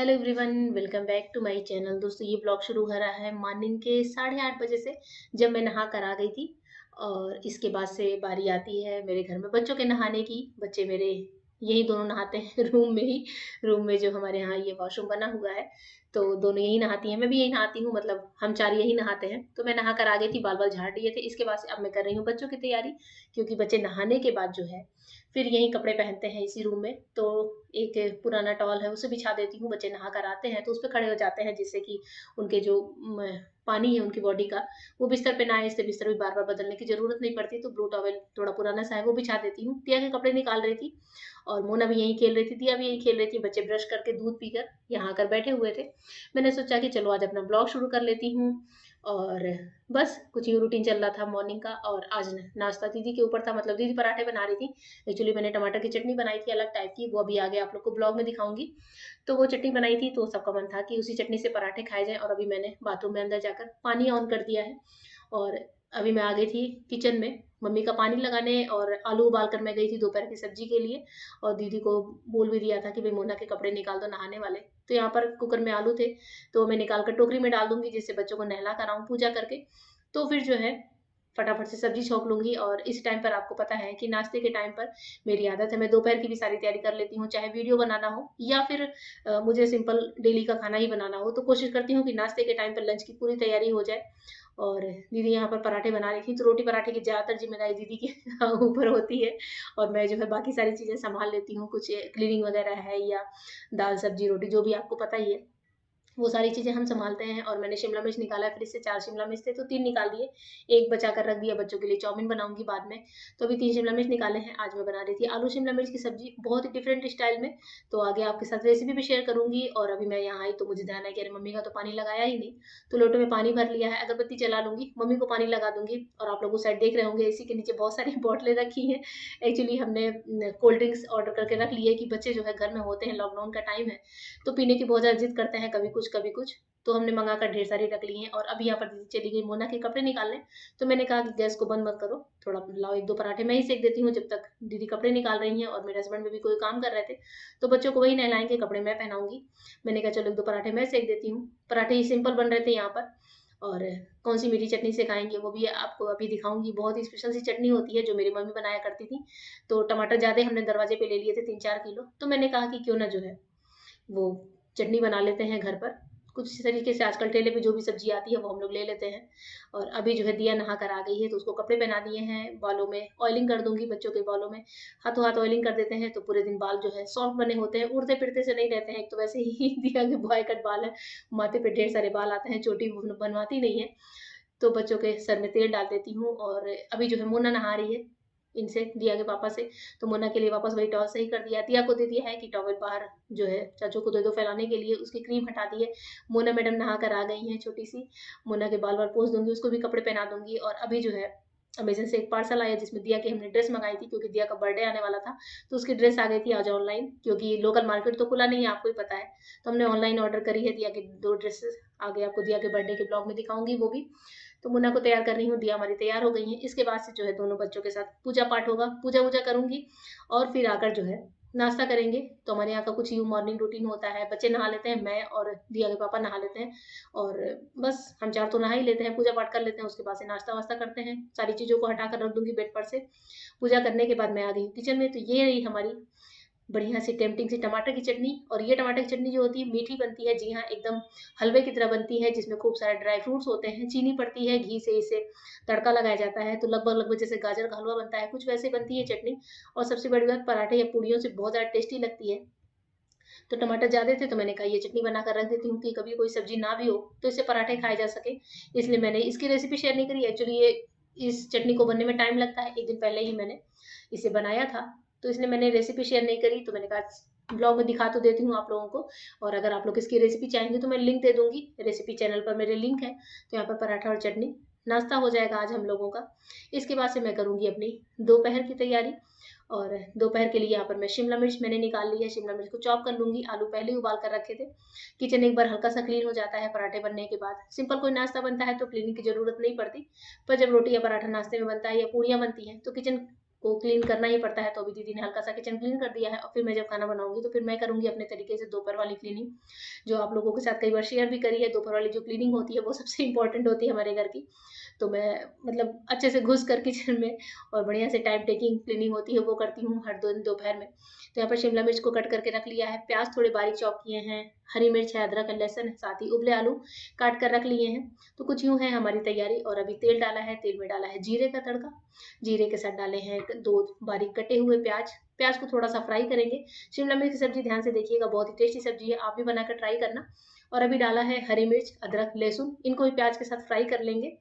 Hello everyone, welcome back to my channel. दोस्तों, ये blog शुरू हो रहा है मॉर्निंग के 8:30 बजे से, जब मैं नहा कर आ गई थी। और इसके बाद से बारी आती है मेरे घर में बच्चों के नहाने की। बच्चे मेरे यही दोनों नहाते हैं रूम में ही। रूम में जो हमारे यहाँ ये वॉशरूम बना हुआ है, तो दोनों यही नहाती हैं, मैं भी यही नहाती हूँ, मतलब हम चार यही नहाते हैं। तो मैं नहा कर आ गई थी, बाल बाल झाड़ दिए थे। इसके बाद से अब मैं कर रही हूँ बच्चों की तैयारी, क्योंकि बच्चे नहाने के बाद जो है फिर यही कपड़े पहनते हैं इसी रूम में। तो एक पुराना टॉवल है उसे बिछा देती हूँ, बच्चे नहा कर आते हैं तो उस पे खड़े हो जाते हैं, जिससे कि उनके जो पानी है उनकी बॉडी का वो बिस्तर पे ना आए। इससे बिस्तर भी बार बार बदलने की जरूरत नहीं पड़ती। तो ब्लू टॉवल थोड़ा पुराना सा है वो बिछा देती हूँ। दिया के कपड़े निकाल रही थी और मोना भी यही खेल रही थी, दिया भी यही खेल रही थी। बच्चे ब्रश करके दूध पीकर यहाँ आकर बैठे हुए थे। मैंने सोचा कि चलो आज अपना ब्लॉग शुरू कर लेती हूँ। और बस कुछ यूँ रूटीन चल रहा था मॉर्निंग का। और आज नाश्ता दीदी के ऊपर था, मतलब दीदी पराठे बना रही थी। एक्चुअली मैंने टमाटर की चटनी बनाई थी अलग टाइप की, वो अभी आगे आप लोग को ब्लॉग में दिखाऊंगी। तो वो चटनी बनाई थी, तो सबका मन था कि उसी चटनी से पराठे खाए जाएं। और अभी मैंने बाथरूम में अंदर जाकर पानी ऑन कर दिया है। और अभी मैं आ गई थी किचन में मम्मी का पानी लगाने, और आलू उबाल कर मैं गई थी दोपहर की सब्जी के लिए। और दीदी को बोल भी दिया था कि भाई मोना के कपड़े निकाल दो नहाने वाले। तो यहाँ पर कुकर में आलू थे, तो मैं निकाल कर टोकरी में डाल दूंगी, जिससे बच्चों को नहला कर आऊं पूजा करके। तो फिर जो है फटाफट से सब्जी छोंक लूंगी। और इस टाइम पर आपको पता है कि नाश्ते के टाइम पर मेरी आदत है, मैं दोपहर की भी सारी तैयारी कर लेती हूँ, चाहे वीडियो बनाना हो या फिर मुझे सिंपल डेली का खाना ही बनाना हो। तो कोशिश करती हूँ कि नाश्ते के टाइम पर लंच की पूरी तैयारी हो जाए। और दीदी यहाँ पर पराठे बना रही थी, तो रोटी पराठे की ज़्यादातर जिम्मेदारी दीदी के ऊपर होती है। और मैं जो है बाकी सारी चीज़ें संभाल लेती हूँ, कुछ क्लीनिंग वगैरह है या दाल सब्जी रोटी जो भी आपको पता ही है, वो सारी चीज़ें हम सँभालते हैं। और मैंने शिमला मिर्च निकाला है फ्रिज से, 4 शिमला मिर्च थे तो 3 निकाल दिए, 1 बचा कर रख दिया, बच्चों के लिए चाउमीन बनाऊँगी बाद में। तो अभी 3 शिमला मिर्च निकाले हैं। आज मैं बना रही थी आलू शिमला मिर्च की सब्ज़ी, बहुत ही डिफरेंट स्टाइल में। तो आगे आपके साथ रेसिपी भी शेयर करूँगी। और अभी मैं यहाँ आई तो मुझे ध्यान है कि अरे मम्मी का तो पानी लगाया ही नहीं। तो लोटे में पानी भर लिया है, अगरबत्ती जला लूँगी, मम्मी को पानी लगा दूँगी। और आप लोग उस साइड देख रहे होंगे एसी के नीचे बहुत सारी बॉटलें रखी हैं। एक्चुअली हमने कोल्ड ड्रिंक्स ऑर्डर करके रख ली है कि बच्चे जो है घर में होते हैं, लॉकडाउन का टाइम है, तो पीने की बहुत ज़्यादा ज़िद करते हैं, कभी कुछ कभी कुछ। तो हमने मंगा कर ढेर सारी रख ली हैं। और अभी यहाँ पर दीदी चली गई मोना के कपड़े निकालने। तो मैंने कहा कि गैस को बंद मत करो, थोड़ा लाओ 1-2 पराठे मैं ही सेक देती हूँ जब तक दीदी कपड़े निकाल रही हैं। और मेरे हस्बैंड भी कोई काम कर रहे थे, तो बच्चों को वही नहलाएंगे, कपड़े मैं पहनाऊंगी। मैंने कहा चलो 1-2 पराठे मैं सेक देती हूँ। पराठे ही सिंपल बन रहे थे यहाँ पर। और कौन सी मीठी चटनी से खाएंगे वो भी आपको अभी दिखाऊंगी। बहुत ही स्पेशल सी चटनी होती है जो मेरी मम्मी बनाया करती थी। तो टमाटर ज़्यादा हमने दरवाजे पे ले लिए थे, 3-4 किलो। तो मैंने कहा कि क्यों ना जो है वो चटनी बना लेते हैं घर पर। कुछ इस तरीके से आजकल ठेले पे जो भी सब्जी आती है वो हम लोग ले लेते हैं। और अभी जो है दिया नहा कर आ गई है, तो उसको कपड़े पहना दिए हैं, बालों में ऑयलिंग कर दूंगी, बच्चों के बालों में हाथों हाथ ऑयलिंग कर देते हैं, तो पूरे दिन बाल जो है सॉफ्ट बने होते हैं, उड़ते फिरते से नहीं रहते हैं। एक तो वैसे ही दिया के बॉय कट बाल है, माथे पे ढेर सारे बाल आते हैं, चोटी बनवाती नहीं है। तो बच्चों के सर में तेल डाल देती हूँ। और अभी जो है मोना नहा रही है इनसे, दिया के पापा से। तो मोना के लिए वापस वही टॉवल सही कर दिया, दिया को दे दिया है कि टॉवल बाहर जो है चाचू को दे दो फैलाने के लिए, उसकी क्रीम हटा दी है। मोना मैडम नहा कर आ गई हैं छोटी सी। मोना के बाल बाल पोंछ दूंगी, उसको भी कपड़े पहना दूंगी। और अभी जो है अमेजन से एक पार्सल आया जिसमें दिया की हमने ड्रेस मंगाई थी, क्योंकि दिया का बर्थडे आने वाला था। तो उसकी ड्रेस आ गई थी आज ऑनलाइन, क्योंकि लोकल मार्केट तो खुला नहीं है, आपको ही पता है। तो हमने ऑनलाइन ऑर्डर करी है दिया की 2 ड्रेसेस। आगे आपको दिया के बर्थडे के ब्लॉग में दिखाऊंगी वो भी। तो मुन्ना को तैयार कर रही हूँ, दिया हमारी तैयार हो गई है। इसके बाद से जो है दोनों बच्चों के साथ पूजा पाठ होगा, पूजा वूजा करूंगी। और फिर आकर जो है नाश्ता करेंगे। तो हमारे यहाँ का कुछ यूँ मॉर्निंग रूटीन होता है, बच्चे नहा लेते हैं, मैं और दिया के पापा नहा लेते हैं। और बस हम चार तो नहा ही लेते हैं, पूजा पाठ कर लेते हैं, उसके बाद से नाश्ता वास्ता करते हैं। सारी चीज़ों को हटा कर रख दूंगी बेड पर से। पूजा करने के बाद मैं आ गई हूँ किचन में। तो ये रही हमारी बढ़िया सी टेम्पटिंग सी टमाटर की चटनी। और ये टमाटर की चटनी जो होती है मीठी बनती है, जी हाँ, एकदम हलवे की तरह बनती है, जिसमें खूब सारे ड्राई फ्रूट्स होते हैं, चीनी पड़ती है, घी से इसे तड़का लगाया जाता है। तो लगभग लगभग जैसे गाजर का हलवा बनता है, कुछ वैसे बनती है चटनी। और सबसे बड़ी बात, पराठे या पूड़ियों से बहुत ज़्यादा टेस्टी लगती है। तो टमाटर ज़्यादा थे, तो मैंने कहा ये चटनी बनाकर रख देती हूँ कि कभी कोई सब्जी ना भी हो तो इससे पराठे खाए जा सके। इसलिए मैंने इसकी रेसिपी शेयर नहीं करी। एक्चुअली ये इस चटनी को बनने में टाइम लगता है, एक दिन पहले ही मैंने इसे बनाया था, तो इसलिए मैंने रेसिपी शेयर नहीं करी। तो मैंने कहा ब्लॉग में दिखा तो देती हूँ आप लोगों को। और अगर आप लोग इसकी रेसिपी चाहेंगे तो मैं लिंक दे दूंगी, रेसिपी चैनल पर मेरे लिंक है। तो यहाँ पर पराठा और चटनी नाश्ता हो जाएगा आज हम लोगों का। इसके बाद से मैं करूँगी अपनी दोपहर की तैयारी। और दोपहर के लिए यहाँ पर मैं शिमला मिर्च मैंने निकाल ली है, शिमला मिर्च को चॉप कर लूंगी। आलू पहले ही उबाल कर रखे थे। किचन एक बार हल्का सा क्लीन हो जाता है पराठे बनने के बाद। सिंपल कोई नाश्ता बनता है तो क्लीनिंग की जरूरत नहीं पड़ती, पर जब रोटी या पराठा नाश्ते में बनता है या पूड़ियाँ बनती हैं तो किचन को क्लीन करना ही पड़ता है, तो अभी दीदी ने हल्का सा किचन क्लीन कर दिया है और फिर मैं जब खाना बनाऊंगी तो फिर मैं करूंगी अपने तरीके से दोपहर वाली क्लीनिंग, जो आप लोगों के साथ कई बार शेयर भी करी है। दोपहर वाली जो क्लीनिंग होती है वो सबसे इंपॉर्टेंट होती है हमारे घर की। तो मैं मतलब अच्छे से घुस कर किचन में और बढ़िया से टाइम टेकिंग क्लीनिंग होती है वो करती हूँ हर दिन दोपहर में। तो यहाँ पर शिमला मिर्च को कट करके रख लिया है, प्याज थोड़े बारीक चॉप किए हैं, हरी मिर्च है, अदरक है, लहसुन है, साथ ही उबले आलू काट कर रख लिए हैं। तो कुछ यूँ है हमारी तैयारी। और अभी तेल डाला है, तेल में डाला है जीरे का तड़का, जीरे के साथ डाले हैं 2 बारीक कटे हुए प्याज, प्याज को थोड़ा सा फ्राई करेंगे। शिमला मिर्च की सब्जी ध्यान से देखिएगा, बहुत ही टेस्टी सब्जी है, आप भी बनाकर ट्राई करना। और अभी डाला है हरी मिर्च, अदरक, लहसुन, इनको भी प्याज के साथ फ्राई कर लेंगे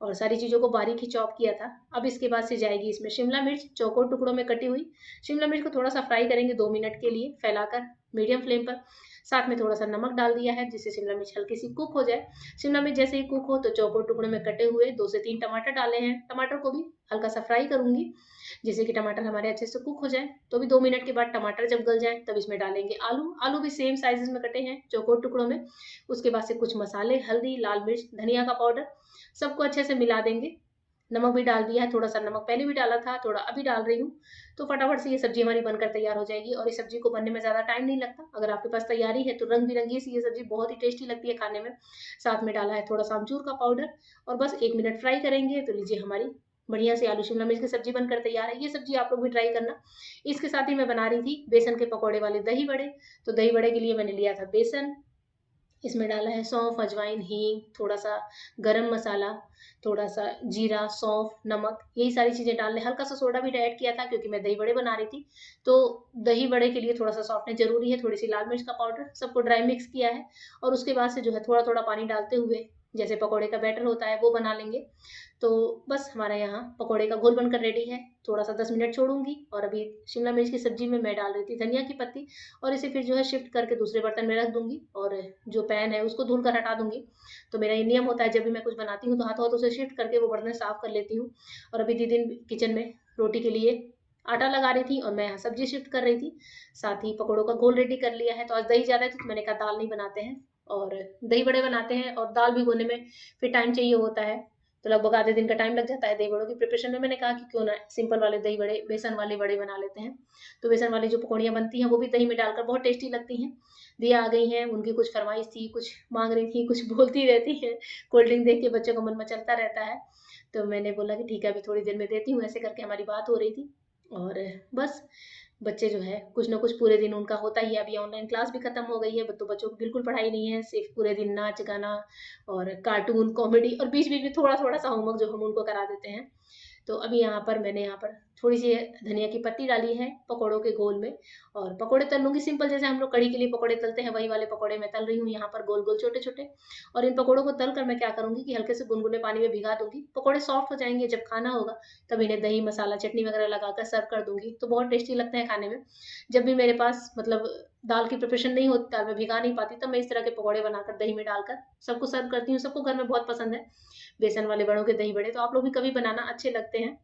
और सारी चीज़ों को बारीक ही चॉप किया था। अब इसके बाद से जाएगी इसमें शिमला मिर्च चौकोर टुकड़ों में कटी हुई। शिमला मिर्च को थोड़ा सा फ्राई करेंगे 2 मिनट के लिए फैलाकर मीडियम फ्लेम पर। साथ में थोड़ा सा नमक डाल दिया है जिससे शिमला मिर्च हल्की सी कुक हो जाए। शिमला मिर्च जैसे ही कुक हो तो चौकोर टुकड़ों में कटे हुए 2 से 3 टमाटर डाले हैं। टमाटर को भी हल्का सा फ्राई करूंगी जिससे कि टमाटर हमारे अच्छे से कुक हो जाए। तो भी 2 मिनट के बाद टमाटर जब गल जाए तब इसमें डालेंगे आलू। आलू भी सेम साइजेस में कटे हैं चौकोर टुकड़ों में। उसके बाद से कुछ मसाले, हल्दी, लाल मिर्च, धनिया का पाउडर, सबको अच्छे से मिला देंगे। नमक भी डाल दिया है, थोड़ा सा नमक पहले भी डाला था, थोड़ा अभी डाल रही हूँ। तो फटाफट से ये सब्जी हमारी बनकर तैयार हो जाएगी और इस सब्जी को बनने में ज़्यादा टाइम नहीं लगता। अगर आपके पास तैयारी है तो रंग बिरंगी सी ये सब्जी बहुत ही टेस्टी लगती है खाने में। साथ में डाला है थोड़ा सा अमचूर का पाउडर और बस 1 मिनट फ्राई करेंगे तो लीजिए हमारी बढ़िया से आलू शिमला मिर्च की सब्जी बनकर तैयार है। ये सब्जी आप लोग भी ट्राई करना। इसके साथ ही मैं बना रही थी बेसन के पकौड़े वाले दही बड़े। तो दही बड़े के लिए मैंने लिया था बेसन, इसमें डाला है सौंफ, अजवाइन, हींग, थोड़ा सा गरम मसाला, थोड़ा सा जीरा, सौंफ, नमक, यही सारी चीज़ें डालने, हल्का सा सोडा भी ऐड किया था क्योंकि मैं दही बड़े बना रही थी। तो दही बड़े के लिए थोड़ा सा सॉफ्टनेस जरूरी है, थोड़ी सी लाल मिर्च का पाउडर, सबको ड्राई मिक्स किया है। और उसके बाद से जो है थोड़ा थोड़ा पानी डालते हुए जैसे पकौड़े का बैटर होता है वो बना लेंगे। तो बस हमारा यहाँ पकौड़े का घोल बनकर रेडी है। थोड़ा सा 10 मिनट छोड़ूंगी और अभी शिमला मिर्च की सब्जी में मैं डाल रही थी धनिया की पत्ती और इसे फिर जो है शिफ्ट करके दूसरे बर्तन में रख दूंगी और जो पैन है उसको धुल कर हटा दूंगी। तो मेरा ये नियम होता है जब भी मैं कुछ बनाती हूँ तो हाथों हाथों से शिफ्ट करके वो बर्तन साफ कर लेती हूँ। और अभी दीदी किचन में रोटी के लिए आटा लगा रही थी और मैं यहाँ सब्जी शिफ्ट कर रही थी। साथ ही पकौड़ों का घोल रेडी कर लिया है। तो आज दही ज़्यादा थी तो मैंने कहा दाल नहीं बनाते हैं और दही बड़े बनाते हैं और दाल भिगोने में फिर टाइम चाहिए होता है। तो लगभग आधे दिन का टाइम लग जाता है दही बड़ों की प्रिपरेशन में। मैंने कहा कि क्यों ना सिंपल वाले दही बड़े, बेसन वाले बड़े बना लेते हैं। तो बेसन वाली जो पकौड़ियाँ बनती हैं वो भी दही में डालकर बहुत टेस्टी लगती हैं। दिया आ गई हैं, उनकी कुछ फरमाइश थी, कुछ मांग रही थी, कुछ बोलती रहती हैं। कोल्ड ड्रिंक देख के बच्चों का मन मचलता रहता है। तो मैंने बोला कि ठीक है अभी थोड़ी देर में देती हूँ, ऐसे करके हमारी बात हो रही थी। और बस बच्चे जो है कुछ ना कुछ पूरे दिन उनका होता ही है। अभी ऑनलाइन क्लास भी खत्म हो गई है तो बच्चों की बिल्कुल पढ़ाई नहीं है, सिर्फ पूरे दिन नाच गाना और कार्टून, कॉमेडी और बीच बीच में थोड़ा थोड़ा सा होमवर्क जो हम उनको करा देते हैं। तो अभी मैंने यहाँ पर थोड़ी सी धनिया की पत्ती डाली है पकौड़ों के घोल में और पकौड़े तल लूंगी सिंपल, जैसे हम लोग कढ़ी के लिए पकौड़े तलते हैं वही वाले पकौड़े मैं तल रही हूँ यहाँ पर गोल गोल छोटे छोटे। और इन पकौड़ों को तल कर मैं क्या करूंगी कि हल्के से गुनगुने पानी में भिगा दूंगी, पकौड़े सॉफ्ट हो जाएंगे, जब खाना होगा तब इन्हें दही मसाला चटनी वगैरह लगाकर सर्व कर दूंगी। तो बहुत टेस्टी लगते हैं खाने में। जब भी मेरे पास मतलब दाल की प्रिपरेशन नहीं होती, दाल में भिगा नहीं पाती, तब मैं इस तरह के पकौड़े बनाकर दही में डालकर सबको सर्व करती हूँ। सबको घर में बहुत पसंद है बेसन वाले बड़ों के दही बड़े। तो आप लोग भी कभी बनाना, अच्छे लगते हैं।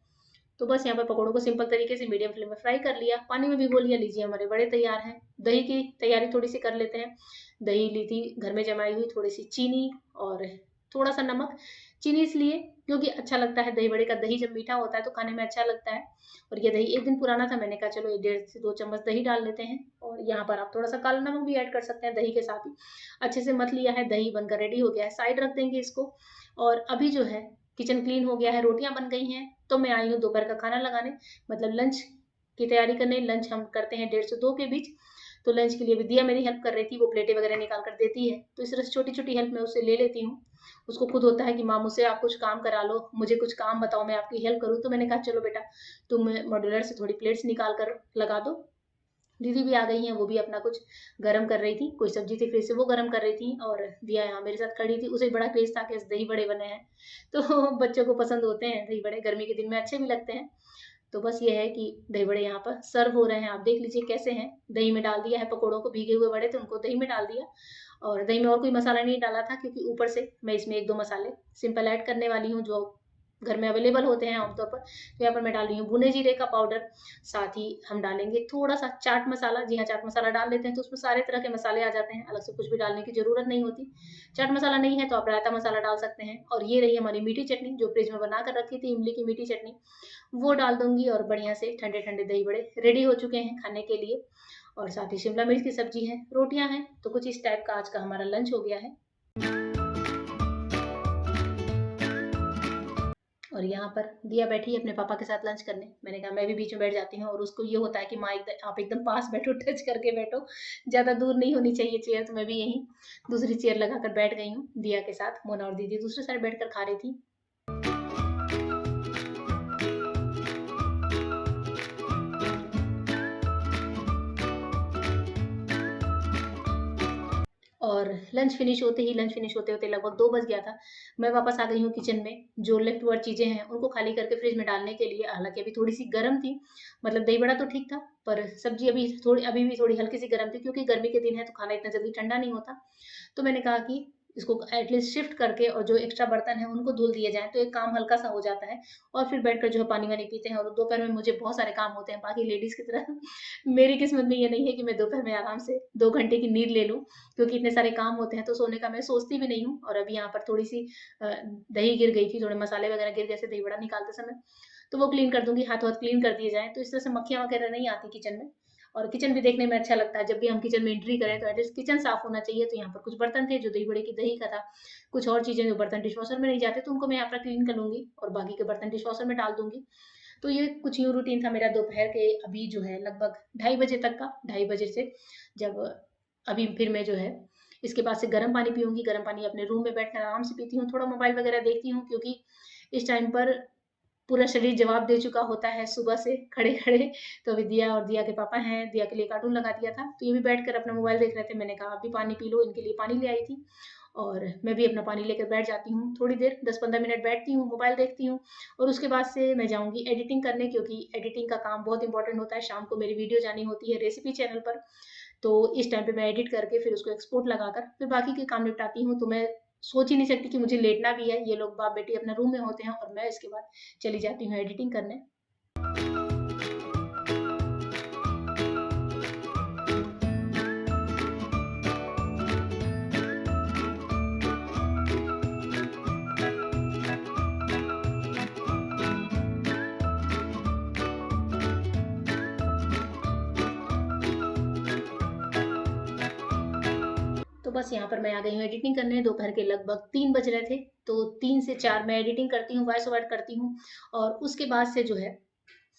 तो बस यहाँ पर पकौड़ों को सिंपल तरीके से मीडियम फ्लेम में फ्राई कर लिया, पानी में भिगो लिया, लीजिए हमारे बड़े तैयार हैं। दही की तैयारी थोड़ी सी कर लेते हैं। दही ली थी घर में जमाई हुई, थोड़ी सी चीनी और थोड़ा सा नमक। चीनी इसलिए क्योंकि अच्छा लगता है दही बड़े का, दही जब मीठा होता है तो खाने में अच्छा लगता है। और ये दही 1 दिन पुराना था, मैंने कहा चलो 1 से 2 चम्मच दही डाल लेते हैं। और यहाँ पर आप थोड़ा सा काला नमक भी ऐड कर सकते हैं दही के साथ ही। अच्छे से मथ लिया है, दही बनकर रेडी हो गया है, साइड रख देंगे इसको। और अभी जो है किचन क्लीन हो गया है, रोटियां बन गई हैं, तो मैं आई हूँ दोपहर का खाना लगाने, मतलब लंच की तैयारी करने। लंच हम करते हैं 1:30 से 2 के बीच। तो लंच के लिए भी दिया मेरी हेल्प कर रही थी, वो प्लेटें वगैरह निकाल कर देती है। तो इस तरह से छोटी छोटी हेल्प मैं उससे ले लेती हूँ। उसको खुद होता है कि माँ मुझसे आप कुछ काम करा लो, मुझे कुछ काम बताओ मैं आपकी हेल्प करूँ। तो मैंने कहा चलो बेटा तुम मॉड्यूलर से थोड़ी प्लेट्स निकाल कर लगा दो। दीदी भी आ गई हैं, वो भी अपना कुछ गरम कर रही थी, कोई सब्जी थी फिर से वो गरम कर रही थी। और दिया यहाँ मेरे साथ खड़ी थी, उसे बड़ा क्रेज था कि दही बड़े बने हैं। तो बच्चों को पसंद होते हैं दही बड़े, गर्मी के दिन में अच्छे भी लगते हैं। तो बस ये है कि दही बड़े यहाँ पर सर्व हो रहे हैं, आप देख लीजिए कैसे हैं। दही में डाल दिया है पकौड़ों को, भीगे हुए बड़े थे उनको दही में डाल दिया। और दही में और कोई मसाला नहीं डाला था क्योंकि ऊपर से मैं इसमें 1-2 मसाले सिंपल ऐड करने वाली हूँ, जो घर में अवेलेबल होते हैं आमतौर पर। तो यहाँ पर मैं डाल रही हूँ भुने जीरे का पाउडर, साथ ही हम डालेंगे थोड़ा-सा चाट मसाला। जी हाँ, चाट मसाला डाल देते हैं तो उसमें सारे तरह के मसाले आ जाते हैं, अलग से कुछ भी डालने की ज़रूरत नहीं होती। चाट मसाला नहीं है तो आप रायता मसाला डाल सकते हैं। और ये रही हमारी मीठी चटनी जो फ्रिज में बना कर रखी थी, इमली की मीठी चटनी, वो डाल दूँगी और बढ़िया से ठंडे-ठंडे दही बड़े रेडी हो चुके हैं खाने के लिए। और साथ ही शिमला मिर्च की सब्जी है, रोटियाँ हैं, तो कुछ इस टाइप का आज का हमारा लंच हो गया है। और यहाँ पर दिया बैठी है अपने पापा के साथ लंच करने। मैंने कहा मैं भी बीच में बैठ जाती हूँ, और उसको ये होता है कि माँ आप एकदम पास बैठो, टच करके बैठो, ज़्यादा दूर नहीं होनी चाहिए चेयर। तो मैं भी यहीं दूसरी चेयर लगाकर बैठ गई हूँ दिया के साथ। मोना और दीदी दूसरे साइड बैठकर खा रही थी। और लंच फिनिश होते होते लगभग 2 बज गया था। मैं वापस आ गई हूँ किचन में, जो लेफ्ट ओवर चीज़ें हैं उनको खाली करके फ्रिज में डालने के लिए। हालाँकि अभी थोड़ी-सी गर्म थी, मतलब दही बड़ा तो ठीक था, पर सब्ज़ी अभी भी थोड़ी हल्की-सी गर्म थी, क्योंकि गर्मी के दिन है तो खाना इतना जल्दी ठंडा नहीं होता। तो मैंने कहा कि इसको एटलीस्ट शिफ्ट करके और जो एक्स्ट्रा बर्तन हैं उनको धुल दिए जाएँ, तो एक काम हल्का-सा हो जाता है। और फिर बैठकर जो है पानी-वानी पीते हैं। और दोपहर में मुझे बहुत सारे काम होते हैं बाकी लेडीज़ की तरह। मेरी किस्मत में ये नहीं है कि मैं दोपहर में आराम से 2 घंटे की नींद ले लूँ, क्योंकि इतने सारे काम होते हैं तो सोने का मैं सोचती भी नहीं हूँ। और अभी यहाँ पर थोड़ी-सी दही गिर गई थी, थोड़े मसाले वगैरह गिर गए थे दही बड़ा निकालते समय, तो वो क्लीन कर दूँगी, हाथ-वाथ क्लीन कर दिए जाएँ, तो इस तरह से मक्खियाँ वगैरह नहीं आती किचन में। और किचन भी देखने में अच्छा लगता है। जब भी हम किचन में एंट्री करें तो एटलीस्ट किचन साफ होना चाहिए। तो यहाँ पर कुछ बर्तन थे जो दही बड़े की दही का था, कुछ और चीज़ें जो बर्तन डिशवॉशर में नहीं जाते, तो उनको मैं यहाँ पर क्लीन कर लूँगी और बाकी के बर्तन डिशवॉशर में डाल दूँगी। तो ये कुछ यूँ रूटीन था मेरा दोपहर के अभी जो है लगभग ढाई बजे तक का। ढाई बजे से जब अभी फिर मैं जो है इसके बाद से गर्म पानी पीऊँगी। गर्म पानी अपने रूम में बैठकर आराम से पीती हूँ, थोड़ा मोबाइल वगैरह देखती हूँ, क्योंकि इस टाइम पर पूरा शरीर जवाब दे चुका होता है सुबह से खड़े-खड़े। तो अभी दिया और दिया के पापा हैं, दिया के लिए कार्टून लगा दिया था, तो ये भी बैठकर अपना मोबाइल देख रहे थे। मैंने कहा आप भी पानी पी लो, इनके लिए पानी ले आई थी। और मैं भी अपना पानी लेकर बैठ जाती हूँ, थोड़ी देर 10-15 मिनट बैठती हूँ, मोबाइल देखती हूँ। और उसके बाद से मैं जाऊँगी एडिटिंग करने, क्योंकि एडिटिंग का काम बहुत इंपॉर्टेंट होता है। शाम को मेरी वीडियो जानी होती है रेसिपी चैनल पर, तो इस टाइम पे मैं एडिट करके फिर उसको एक्सपोर्ट लगाकर फिर बाकी के काम निपटाती हूँ। तो मैं सोच ही नहीं सकती कि मुझे लेटना भी है। ये लोग बाप-बेटी अपने रूम में होते हैं और मैं इसके बाद चली जाती हूँ एडिटिंग करने। तो बस यहाँ पर मैं आ गई हूँ एडिटिंग करने। दोपहर के लगभग 3 बज रहे थे, तो 3 से 4 मैं एडिटिंग करती हूँ, वॉइस ओवर करती हूँ। और उसके बाद से जो है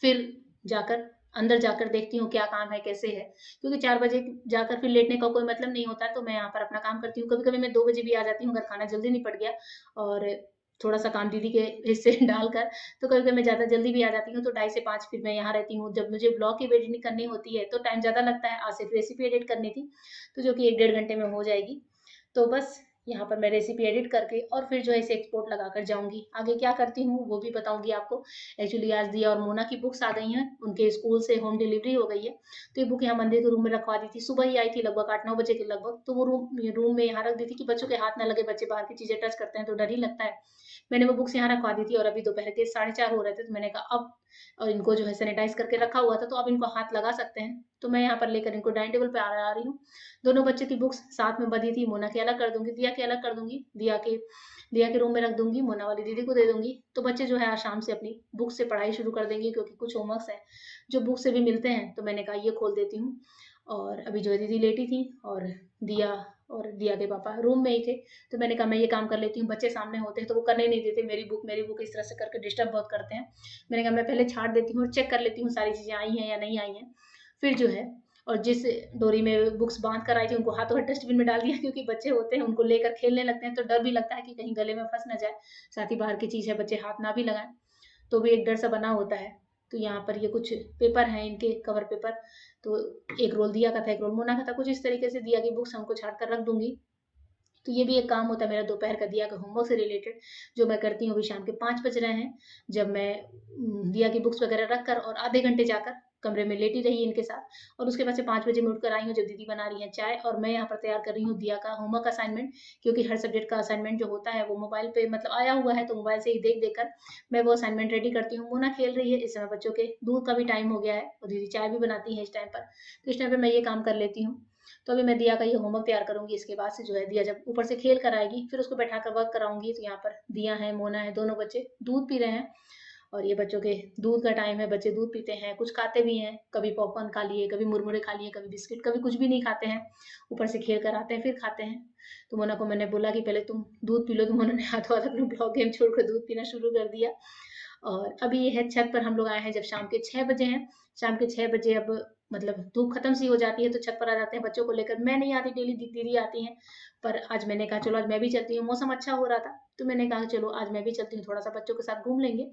फिर जाकर अंदर जाकर देखती हूँ क्या काम है, कैसे है। क्योंकि 4 बजे जाकर फिर लेटने का कोई मतलब नहीं होता, तो मैं यहाँ पर अपना काम करती हूँ। कभी-कभी मैं 2 बजे भी आ जाती हूँ अगर खाना जल्दी निपट गया और थोड़ा-सा काम दीदी के हिस्से डालकर, तो कभी-कभी मैं ज़्यादा जल्दी भी आ जाती हूँ, तो ढाई से 5 फिर मैं यहाँ रहती हूँ। जब मुझे ब्लॉग की एडिटिंग करनी होती है, तो टाइम ज़्यादा लगता है। आज सिर्फ रेसिपी एडिट करनी थी, तो जो कि 1 डेढ़ घंटे में हो जाएगी। तो बस यहाँ पर मैं रेसिपी एडिट करके और फिर जो है इसे एक्सपोर्ट लगाकर जाऊँगी। आगे क्या करती हूँ वो भी बताऊँगी आपको। एक्चुअली आज दिया और मोना की बुक्स आ गई हैं, उनके स्कूल से होम डिलीवरी हो गई है। तो ये बुक यहाँ मंदिर के रूम में रखवा दी थी। सुबह ही आई थी लगभग 8-9 बजे के लगभग, तो वो रूम में यहाँ रख दी थी कि बच्चों के हाथ ना लगे, बच्चे बाहर की चीज़ें टच करते हैं तो डर ही लगता है। मैंने वो बुक्स यहाँ रखवा दी थी और अभी दोपहर के 4:30 हो रहे थे, तो मैंने कहा अब और इनको जो है सैनिटाइज़ करके रखा हुआ था, तो अब इनको हाथ लगा सकते हैं। तो मैं यहाँ पर लेकर इनको डाइनिंग टेबल पे आ रही हूँ। दोनों बच्चे की बुक्स साथ में बंधी थी, मोना की अलग कर दूँगी, दिया की अलग कर दूँगी, दिया के रूम में रख दूँगी, मोना वाली दीदी को दे दूँगी। तो बच्चे जो है आज शाम से अपनी बुक से पढ़ाई शुरू कर देंगे, क्योंकि कुछ होमवर्क्स हैं, जो बुक से भी मिलते हैं, तो मैंने कहा ये खोल देती हूँ। और अभी जो है दीदी लेटी थी और दिया और दिया के पापा रूम में ही थे, तो मैंने कहा मैं ये काम कर लेती हूँ। बच्चे सामने होते हैं तो वो करने नहीं देते, मेरी बुक इस तरह से करके डिस्टर्ब बहुत करते हैं। मैंने कहा मैं पहले छाँट देती हूँ और चेक कर लेती हूँ सारी चीज़ें आई हैं या नहीं आई हैं। फिर जो है और जिस डोरी में बुक्स बाँध कर आई थी उनको हाथों-हाथ डस्टबिन में डाल दिया, क्योंकि बच्चे होते हैं उनको लेकर खेलने लगते हैं तो डर भी लगता है कि कहीं गले में फँस ना जाए। साथ ही बाहर की चीज़ है, बच्चे हाथ ना भी लगाएँ, तो भी एक डर सा बना होता है। तो यहाँ पर ये कुछ पेपर हैं इनके कवर पेपर, तो एक रोल दिया का था, एक रोल मोना का था। कुछ इस तरीके से दिया की बुक्स हमको छाँट कर रख दूँगी। तो ये भी एक काम होता है मेरा दोपहर का दिया का होमवर्क से रिलेटेड, जो मैं करती हूँ। अभी शाम के 5 बज रहे हैं, जब मैं दिया की बुक्स वगैरह रख कर और आधे घंटे जाकर कमरे में लेटी रही इनके साथ और उसके बाद से 5 बजे मैं उठकर आई हूँ जब दीदी बना रही हैं चाय और मैं यहाँ पर तैयार कर रही हूँ दिया का होमवर्क असाइनमेंट, क्योंकि हर सब्जेक्ट का असाइनमेंट जो होता है वो मोबाइल पे मतलब आया हुआ है, तो मोबाइल से ही देख-देख कर मैं वो असाइनमेंट रेडी करती हूँ। मोना खेल रही है, इस समय बच्चों के दूध का भी टाइम हो गया है और दीदी चाय भी बनाती हैं इस टाइम पर, तो इस टाइम पे मैं ये काम कर लेती हूँ। तो अभी मैं दिया का ये होमवर्क तैयार करूँगी, इसके बाद से जो है दिया जब ऊपर से खेल कर आएगी, फिर उसको बैठाकर वर्क कराऊँगी। तो यहाँ पर दिया है, मोना है, दोनों बच्चे दूध पी रहे हैं और ये बच्चों के दूध का टाइम है, बच्चे दूध पीते हैं, कुछ खाते भी हैं, कभी पॉपकॉर्न खा लिए, कभी मुरमुरे खा लिए, कभी बिस्किट, कभी कुछ भी नहीं खाते हैं, ऊपर से खेल कर आते हैं, फिर खाते हैं। तो मोना को मैंने बोला कि पहले तुम दूध पी लो, तो उन्होंने हाथों-हाथ अपना ब्लॉग गेम छोड़कर दूध पीना शुरू कर दिया। और अभी ये है छत पर हम लोग आए हैं जब शाम के 6 बजे हैं, शाम के 6 बजे अब मतलब धूप खत्म सी हो जाती है तो छत पर आ जाते हैं बच्चों को लेकर। मैं नहीं आती डेली, दीदी आती हैं, पर आज मैंने कहा चलो आज मैं भी चलती हूँ, मौसम अच्छा हो रहा था, तो मैंने कहा चलो आज मैं भी चलती हूँ, थोड़ा-सा बच्चों के साथ घूम लेंगे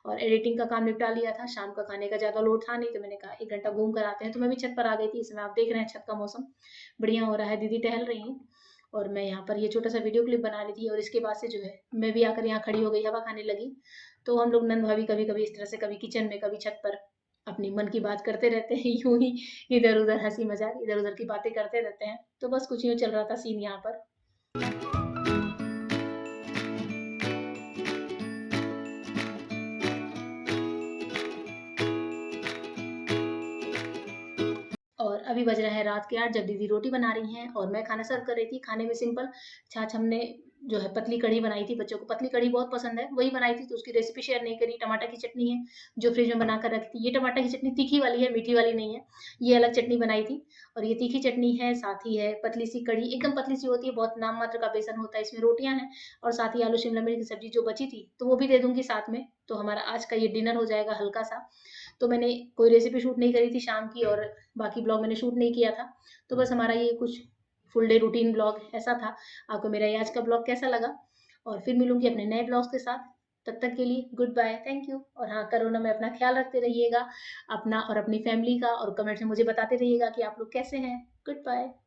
और एडिटिंग का काम निपटा लिया था, शाम का खाने का ज़्यादा लोड था नहीं, तो मैंने कहा 1 घंटा घूम कर आते हैं, तो मैं भी छत पर आ गई थी। इस समय आप देख रहे हैं छत का मौसम बढ़िया हो रहा है, दीदी टहल रही हैं और मैं यहाँ पर ये छोटा-सा वीडियो क्लिप बना रही थी और इसके बाद से जो है मैं भी आकर यहाँ खड़ी हो गई, हवा खाने लगी। तो हम लोग नंद भाभी कभी-कभी इस तरह से कभी किचन में, कभी छत पर अपनी मन की बात करते रहते हैं, यूँ ही इधर-उधर हँसी-मज़ाक, इधर-उधर की बातें करते रहते हैं। तो बस कुछ यूँ चल रहा था सीन यहाँ पर। और अभी बज रहे हैं रात के 8 जब दीदी रोटी बना रही हैं और मैं खाना सर्व कर रही थी। खाने में सिंपल छाछ हमने जो है पतली कढ़ी बनाई थी, बच्चों को पतली कढ़ी बहुत पसंद है, वही बनाई थी तो उसकी रेसिपी शेयर नहीं करी। टमाटर की चटनी है जो फ्रिज में बनाकर रखी थी। ये टमाटर की चटनी तीखी वाली है, मीठी वाली नहीं है। ये अलग चटनी बनाई थी और ये तीखी चटनी है, साथ ही है पतली सी कढ़ी, एकदम पतली सी होती है, बहुत नाम मात्र का बेसन होता है, इसमें रोटियाँ हैं और साथ ही आलू शिमला मिर्च की सब्जी जो बची थी, तो वो भी दे दूँगी साथ में। तो हमारा आज का ये डिनर हो जाएगा हल्का-सा। तो मैंने कोई रेसिपी शूट नहीं करी थी शाम की और बाकी ब्लॉग मैंने शूट नहीं किया था। तो बस हमारा ये कुछ फुल डे रूटीन ब्लॉग ऐसा था। आपको मेरा ये आज का ब्लॉग कैसा लगा? और फिर मिलूँगी अपने नए ब्लॉग्स के साथ। तब तक के लिए गुड बाय, थैंक यू। और हाँ, कोरोना में अपना ख़्याल रखते रहिएगा, अपना और अपनी फैमिली का, और कमेंट्स में मुझे बताते रहिएगा कि आप लोग कैसे हैं। Good bye.